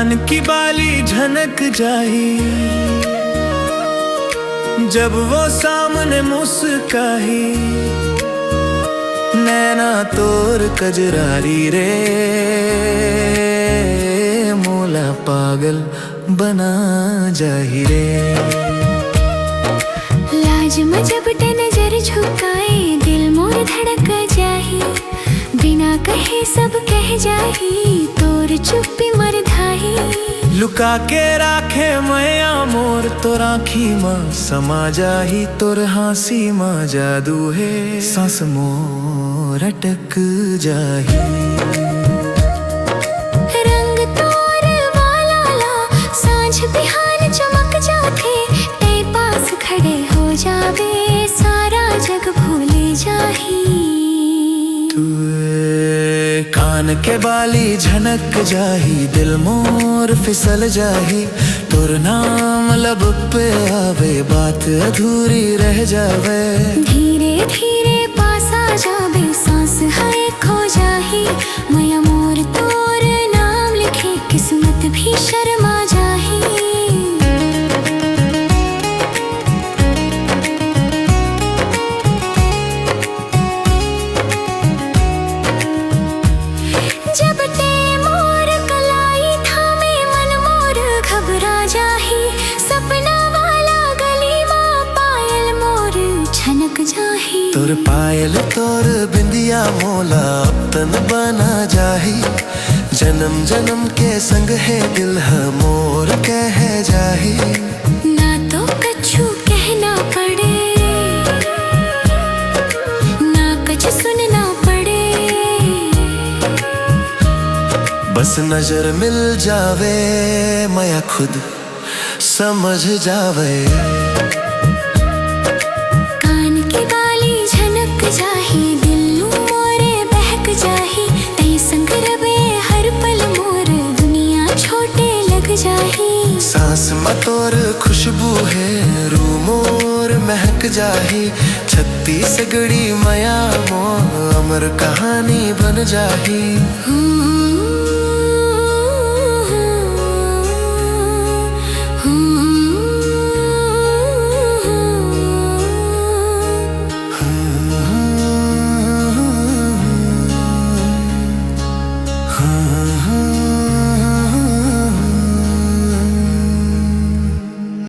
कान की बाली झनक जाही जब वो सामने मुस्काही। नैना तोर कजरारी रे मोला पागल बना जाही रे। लाज में जब ते नजर झुकाए दिल मोर धड़क जाही। बिना कहे सब कह जाही तोर चुप्पी मर धाही। लुका के राखे मैया मोर तोर आँखी माँ समा जाही। तोर हाँसी माँ जादू है सांस मोर अटक जाही। रंग तोर वाला ला सांझ बिहान चमक जाथे। ते पास खड़े हो जावे सारा जग भूले जाही। कान के बाली झनक जाही दिल मोर फिसल जाही। तोर नाम लब पे आवे बात अधूरी रह जावे। धीरे धीरे पास आ जावे सांस है खो जाही। मैया मोर तोर नाम लिखे किस्मत भी शर्मा जाही। जब ते मोर कलाई थामे मन मोर घबरा जाही। सपना वाला गली माँ पायल मोर छनक जाही। तोर पायल तोर बिंदिया मोला अपतन बना जाही। जन्म जन्म के संग है दिल है मोर कह जाही। ना तो कछु कहना पड़े ना कुछ सुनना पड़े। बस नजर मिल जावे माया खुद समझ जावे। कान की बाली झनक जाही दिल मोरे बहक जाही। ते संग रवे हर पल मोर दुनिया छोटे लग जाही। सांस में तोर खुशबू है रू मोर महक जाही। छत्तीसगढ़ी माया मोर अमर कहानी बन जाही।